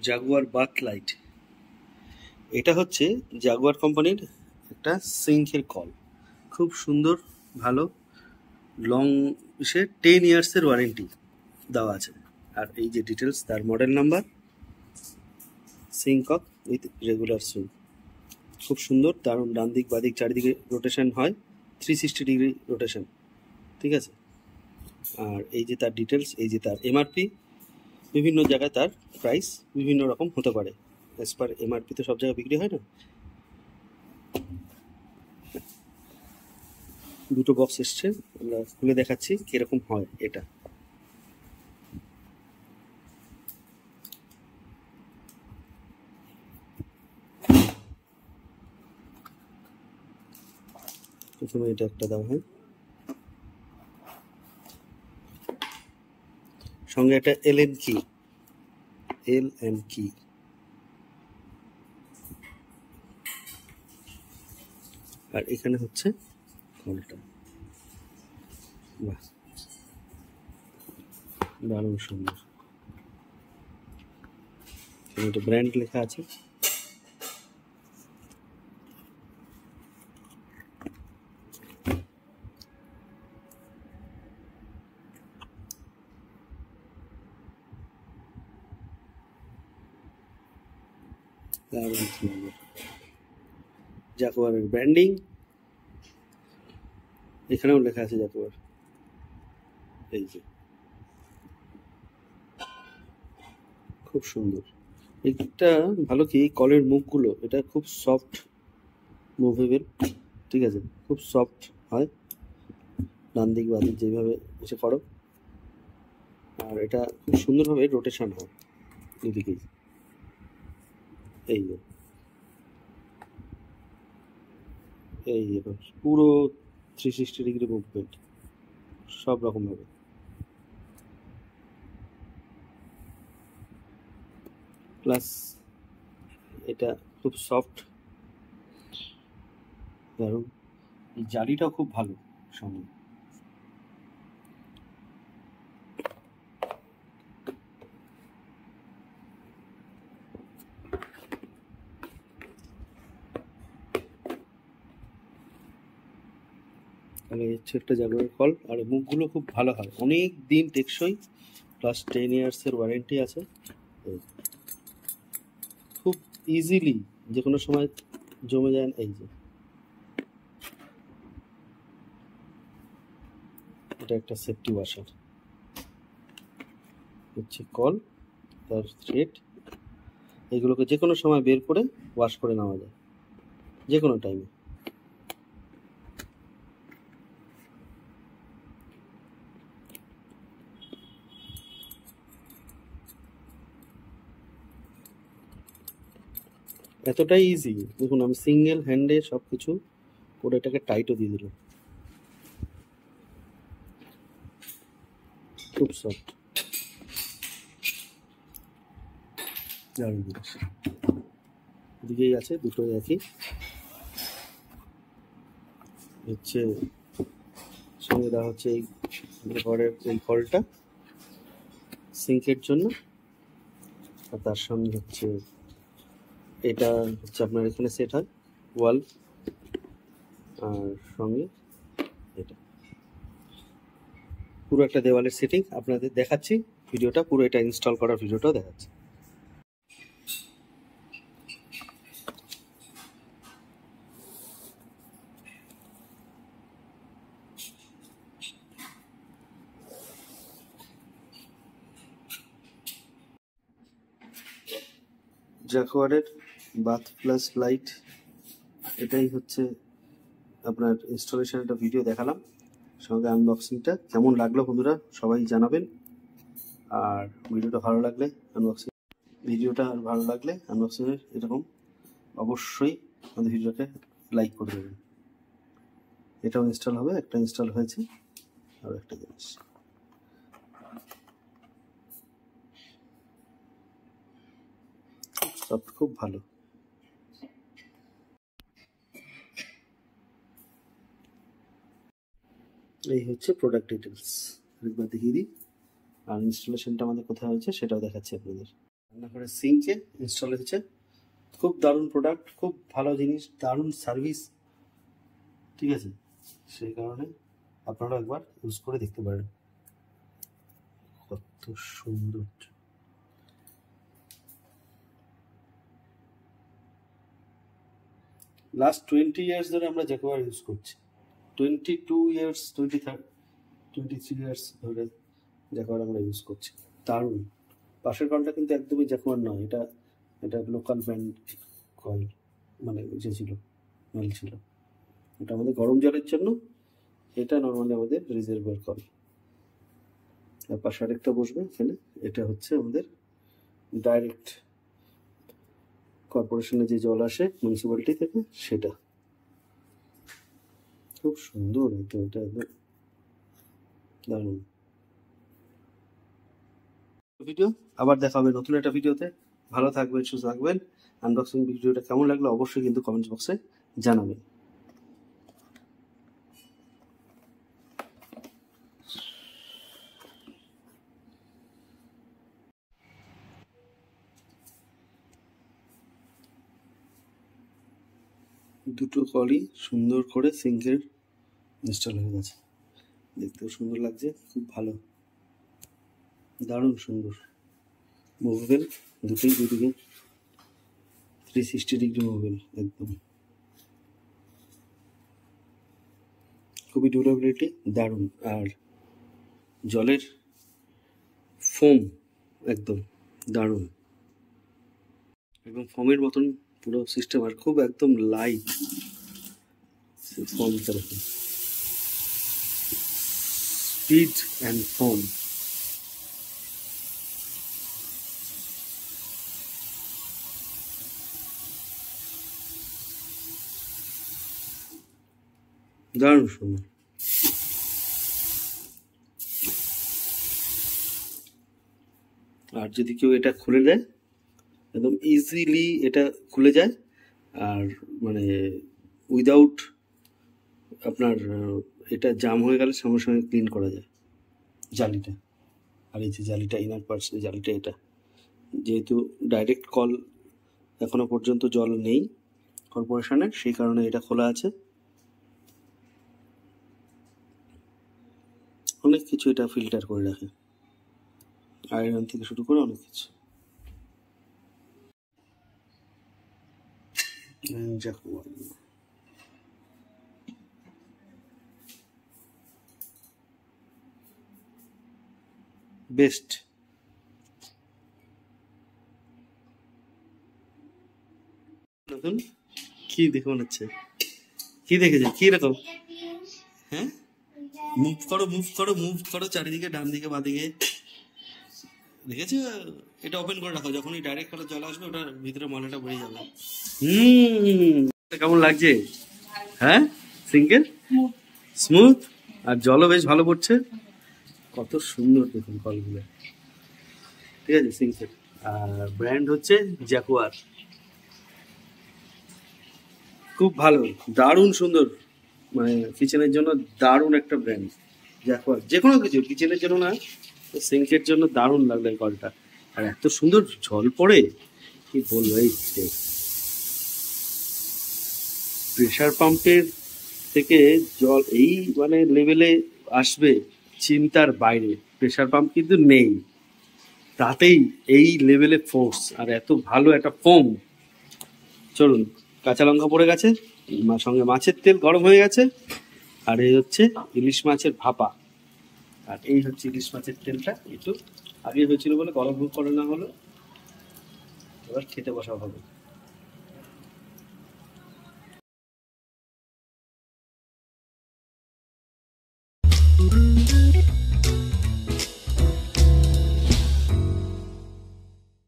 Jaguar bath light. এটা হচ্ছে Jaguar কোম্পানির একটা সিঙ্কের কল, খুব সুন্দর, ভালো, লং 10 ইয়ার্সের ওয়ারেন্টি দেওয়া আছে। আর এই যে ডিটেলস, তার model number, sync with regular swing, খুব সুন্দর, দারুণ। ডান দিক বাদিক চারিদিকে রোটেশন হয়, 360 ডিগ্রি রোটেশন, ঠিক আছে। আর এই যে তার ডিটেলস, এই যে তার এমআরপি, বিভিন্ন জায়গায় তার প্রাইস বিভিন্ন রকম হতে পারে, অ্যাজ পার এমআরপি তো সব জায়গায় বিক্রি হয় না। দুটো বক্স এসছে, আমরা খুলে দেখাচ্ছি কিরকম হয় এটা। প্রথমে এটা একটা দেওয়া হয়, সঙ্গে একটা এলএন কি, আর এখানে হচ্ছে কলটা। বাহ, দারুণ সুন্দর। এটা ব্র্যান্ড লেখা আছে। দারুণ সুন্দর, জাগুয়ারের ব্র্যান্ডিং, এখানেও লেখা আছে জাগুয়ার। এই যে খুব সুন্দর। এটা ভালো কি, কলের মুখগুলো এটা খুব সফট, মুভেবল, ঠিক আছে, খুব সফট হয়, ডান দিক বাদিক যেভাবে এসে করো। আর এটা খুব সুন্দরভাবে রোটেশন হয় দুদিকেই। এই যে পুরো 360 ডিগ্রি মুভমেন্ট সব রকমভাবে। প্লাস এটা খুব সফট, দারুণ। এই জালিটাও খুব ভালো সঙ্গে। তাহলে হচ্ছে একটা জাগুয়ার কল, আর মুখগুলো খুব ভালো হয়, অনেক দিন টেকসই, প্লাস 10 ইয়ার্সের ওয়ারেন্টি আছে। খুব ইজিলি যে কোনো সময় জমে যায়। এই যে এটা একটা সেফটি ওয়াশার, হচ্ছে কল, তার থ্রেড, এগুলোকে যে কোনো সময় বের করে ওয়াশ করে নেওয়া যায়, যে কোনো টাইমে। এতটাই ইজি, দেখুন আমি সিঙ্গেল হ্যান্ডে সব কিছু করে এটাকে টাইটও দিয়ে দিলাম, খুব সফট, দারুণ জিনিস। এদিকেই আছে, দুটোই একই হচ্ছে। সঙ্গে দেওয়া হচ্ছে এই ঘরের এই কলটা সিঙ্কের জন্য, আর তার সঙ্গে হচ্ছে এটা হচ্ছে আপনার এখানে সেট হয় ওয়াল, আর সঙ্গে এটা পুরো একটা দেওয়ালের সেটিং আপনাদের দেখাচ্ছি। ভিডিওটা পুরো এটা ইনস্টল করার ভিডিওটাও দেখাচ্ছি। জাগুয়ারের বাথ প্লাস লাইট, এটাই হচ্ছে আপনার ইনস্টলেশনটা ভিডিও দেখালাম, সঙ্গে আনবক্সিংটা কেমন লাগলো বন্ধুরা সবাই জানাবেন। আর ভিডিওটা ভালো লাগলে আনবক্সিংয়ের এরকম অবশ্যই আমাদের ভিডিওটাকে লাইক করে দেবেন। এটাও ইনস্টল হবে, একটা ইনস্টল হয়েছে, আর একটা জিনিস সব খুব ভালো। এই হচ্ছে প্রোডাক্ট ডিটেলস, একবার দেখিয়ে দিই। আর ইনস্টলেশনটা আমাদের কোথায় হয়েছে সেটাও দেখাচ্ছি আপনাদের। রান্নাঘরের সিঙ্কে ইনস্টল হয়েছে। খুব দারুণ প্রোডাক্ট, খুব ভালো জিনিস, দারুণ সার্ভিস, ঠিক আছে? সেই কারণে আপনারা একবার ইউজ করে দেখতে পারেন। কত সুন্দর! লাস্ট 20 ইয়ার্স ধরে আমরা জ্যাকোয়ার ইউজ করছি। 22 ইয়ার্স, 23 ইয়ার্স ধরে জ্যাকোয়ার আমরা ইউজ করছি। দারুণ। পাশের কলটা কিন্তু একদমই জ্যাকোয়ার নয়, এটা এটা লোকাল ব্র্যান্ড কল, মানে যে ছিল মাল ছিল। এটা আমাদের গরম জলের জন্য, এটা নর্মালি আমাদের রিজার্ভার কল। আর পাশে আরেকটা বসবে এখানে, এটা হচ্ছে আমাদের ডাইরেক্ট কর্পোরেশনে যে জল আসে মিউনিসিপ্যালিটি থেকে, সেটা। খুব সুন্দর, এটা এটা একদম দারুণ। ভিডিও আবার দেখা হবে নতুন একটা ভিডিওতে। ভালো থাকবেন, সুস্থ থাকবেন। আনবক্সিং ভিডিওটা কেমন লাগলো অবশ্যই কিন্তু কমেন্ট বক্সে জানাবেন। দুটো কলই সুন্দর করে সিঙ্কের ইনস্টল হয়ে গেছে, দেখতেও সুন্দর লাগছে, খুব ভালো, দারুণ সুন্দর। মুভেবল দুটোই, দুদিকে 360 ডিগ্রি মুভেবল, একদম খুবই ডিউরেবিলিটি দারুণ। আর জলের ফোম একদম দারুণ, একদম ফোমের মতন পুরো সিস্টেম, আর খুব একদম লাইট ফোম, সেরকম স্পিড অ্যান্ড ফোম। দারুণ সুন্দর। আর যদি কেউ এটা খুলে দেয়, একদম ইজিলি এটা খুলে যায়, আর মানে উইদাউট আপনার এটা জাম হয়ে গেলে সঙ্গে সঙ্গে ক্লিন করা যায় জালিটা। আর এই যে জালিটা, ইনার পার্টস জালিটা, এটা যেহেতু ডাইরেক্ট কল এখনো পর্যন্ত জল নেই কর্পোরেশনের, সেই কারণে এটা খোলা আছে। অনেক কিছু এটা ফিল্টার করে রাখে, আয়রন থেকে শুরু করে অনেক কিছু। বেস্ট। নতুন কি দেখে মনে হচ্ছে? কি দেখেছে? কি রকম? হ্যাঁ, মুভ করো, মুভ করো, মুভ করো চারিদিকে, ডান দিকে, বাঁ দিকে। দেখেছো? এটা ওপেন করে রাখো, যখনই ডাইরেক্ট কলে জল আসবে ওটার ভিতরে ময়লাটা বেরিয়ে যাবে। কেমন লাগছে? হ্যাঁ, সিঙ্কেল স্মুথ, আর জলও বেশ ভালো পড়ছে। কত সুন্দর দেখুন কলগুলো, ঠিক আছে? সিঙ্কেল, আর ব্র্যান্ড হচ্ছে জ্যাকোয়ার। খুব ভালো, দারুণ সুন্দর, মানে কিচেনের জন্য দারুণ একটা ব্র্যান্ড জ্যাকোয়ার। যে কোনো কিছু কিচেনের জন্য না, সিঙ্কের জন্য দারুণ লাগলো এই কলটা। আর এত সুন্দর জল পড়ে, কি বলবো। এই প্রেসার পাম্পের থেকে জল এই মানে লেভেলে আসবে চিন্তার বাইরে। প্রেসার পাম্প কিন্তু নেই, তাতেই এই লেভেলে ফোর্স, আর এত ভালো একটা ফোম। চলুন, কাঁচা লঙ্কা পড়ে গেছে, সঙ্গে মাছের তেল গরম হয়ে গেছে, আর এই হচ্ছে ইলিশ মাছের ভাপা। আর এই হচ্ছে ইলিশ মাছের তেলটা, একটু আগে হয়েছিল বলে গরম করে না হলো, এবার খেতে বসা হবে।